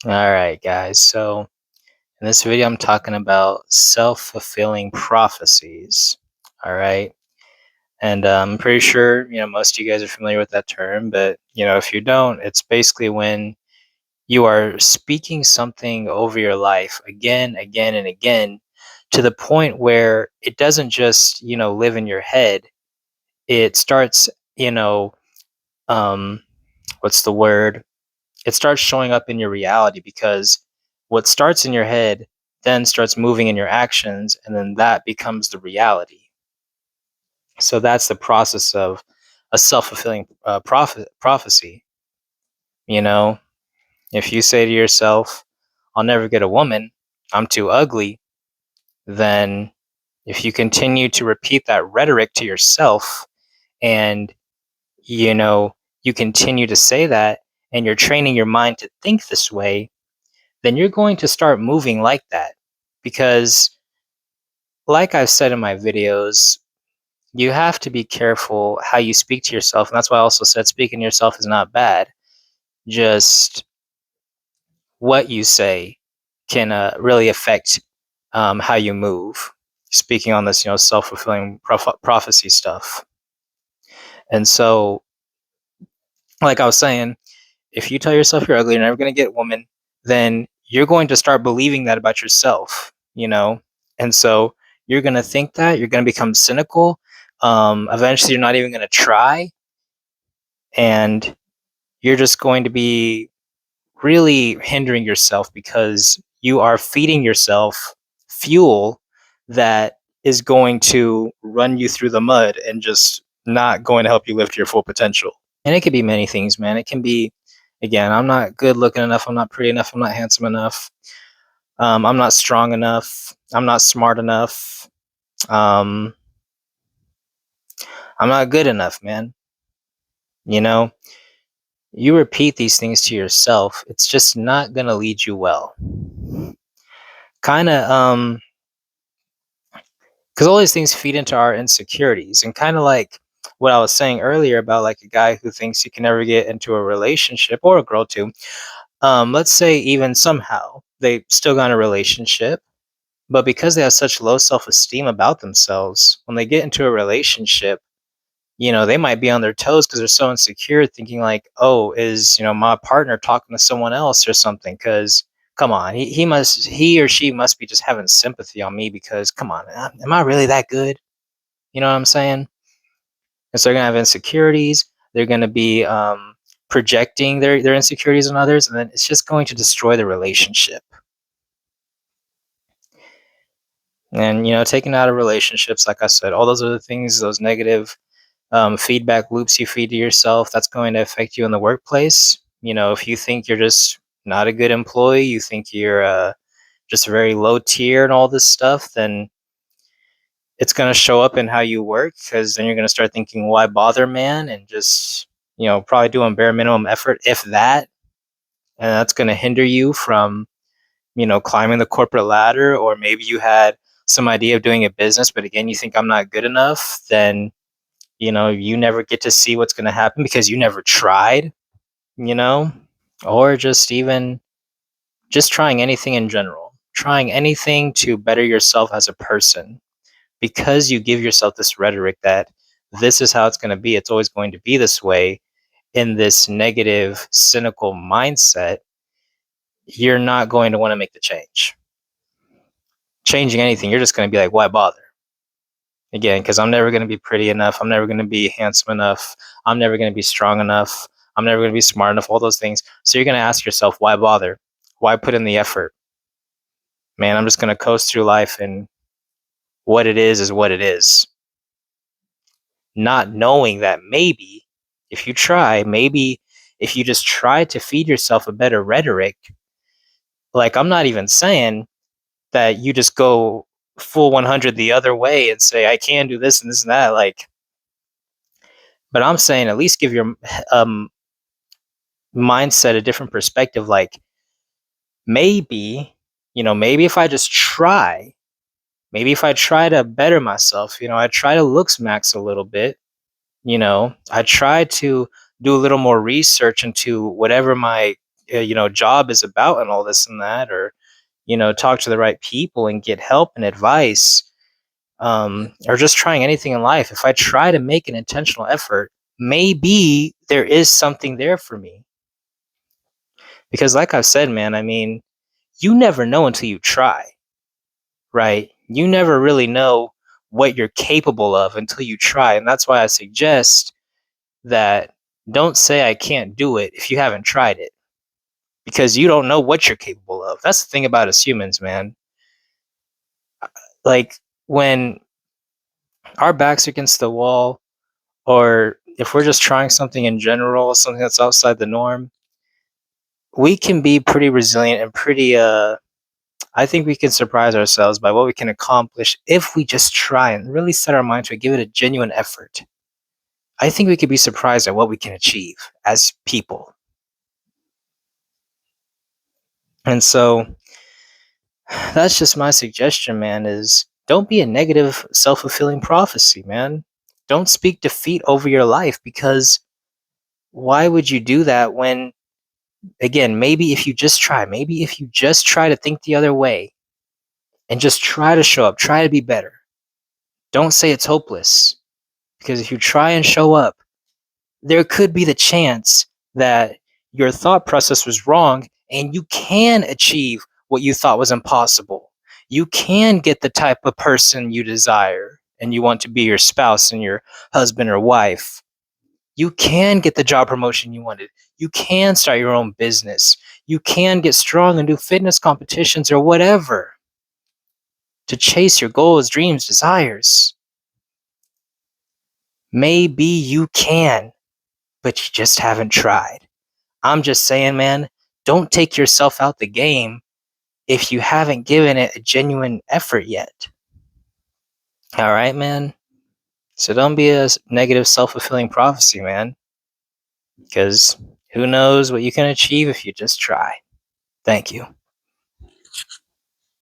All right, guys. So in this video, I'm talking about self-fulfilling prophecies. All right. And I'm pretty sure, most of you guys are familiar with that term, but, if you don't, it's basically when you are speaking something over your life again, again, and again to the point where it doesn't just, live in your head. It starts, um, what's the word? It starts showing up in your reality because what starts in your head then starts moving in your actions, and then that becomes the reality. So that's the process of a self-fulfilling prophecy. You know, if you say to yourself, "I'll never get a woman. I'm too ugly," then if you continue to repeat that rhetoric to yourself, and you know you continue to say that, and you're training your mind to think this way, then you're going to start moving like that. Because, like I've said in my videos, you have to be careful how you speak to yourself. And that's why I also said speaking to yourself is not bad. Just what you say can really affect how you move. Speaking on this, self fulfilling prophecy stuff. And so, like I was saying, if you tell yourself you're ugly, you're never going to get a woman, then you're going to start believing that about yourself. And so you're going to think that, you're going to become cynical. Eventually, you're not even going to try. And you're just going to be really hindering yourself because you are feeding yourself fuel that is going to run you through the mud and just not going to help you live to your full potential. And it could be many things, man. It can be, again, I'm not good looking enough. I'm not pretty enough. I'm not handsome enough. I'm not strong enough. I'm not smart enough. Um, I'm not good enough, man. You know, you repeat these things to yourself, it's just not going to lead you well. Kind of, because all these things feed into our insecurities, and kind of like what I was saying earlier about like a guy who thinks he can never get into a relationship, or a girl too. Let's say even somehow they still got in a relationship, but because they have such low self-esteem about themselves, when they get into a relationship, they might be on their toes because they're so insecure, thinking like, "Oh, is my partner talking to someone else or something?" Because come on, he or she must be just having sympathy on me because come on, am I really that good? You know what I'm saying? And so they're gonna have insecurities. They're gonna be projecting their insecurities on others, and then it's just going to destroy the relationship. And taking out of relationships, like I said, all those other things, those negative feedback loops you feed to yourself, that's going to affect you in the workplace. If you think you're just not a good employee, you think you're just very low tier and all this stuff, then it's going to show up in how you work, because then you're going to start thinking, why bother, man? And just, probably doing bare minimum effort, if that. And that's going to hinder you from, climbing the corporate ladder. Or maybe you had some idea of doing a business, but again, you think I'm not good enough, then you never get to see what's going to happen because you never tried, you know, or just even just trying anything in general, trying anything to better yourself as a person, because you give yourself this rhetoric that this is how it's going to be. It's always going to be this way, in this negative, cynical mindset. You're not going to want to make the change. Changing anything, you're just going to be like, why bother? Again, because I'm never going to be pretty enough. I'm never going to be handsome enough. I'm never going to be strong enough. I'm never going to be smart enough, all those things. So you're going to ask yourself, why bother? Why put in the effort? Man, I'm just going to coast through life, and what it is what it is. Not knowing that maybe if you try, maybe if you just try to feed yourself a better rhetoric, like I'm not even saying that you just go full 100 the other way and say, I can do this and this and that. Like, but I'm saying at least give your um, mindset a different perspective. Like maybe, maybe if I just try, maybe if I try to better myself, I try to looks max a little bit, I try to do a little more research into whatever my job is about and all this and that, or talk to the right people and get help and advice, or just trying anything in life, if I try to make an intentional effort, maybe there is something there for me. Because, like I've said, man, I mean, you never know until you try, right? You never really know what you're capable of until you try. And that's why I suggest that don't say I can't do it if you haven't tried it, because you don't know what you're capable of. That's the thing about us humans, man. Like, when our backs are against the wall, or if we're just trying something in general, something that's outside the norm, we can be pretty resilient and pretty I think we can surprise ourselves by what we can accomplish if we just try and really set our mind to it, give it a genuine effort. I think we could be surprised at what we can achieve as people. And so that's just my suggestion, man, is don't be a negative self-fulfilling prophecy, man. Don't speak defeat over your life, because why would you do that when, again, maybe if you just try to think the other way and just try to show up, try to be better. Don't say it's hopeless, because if you try and show up, there could be the chance that your thought process was wrong and you can achieve what you thought was impossible. You can get the type of person you desire and you want to be your spouse and your husband or wife. You can get the job promotion you wanted. You can start your own business. You can get strong and do fitness competitions or whatever to chase your goals, dreams, desires. Maybe you can, but you just haven't tried. I'm just saying, man, don't take yourself out the game if you haven't given it a genuine effort yet. All right, man? So don't be a negative self-fulfilling prophecy, man, because who knows what you can achieve if you just try. Thank you.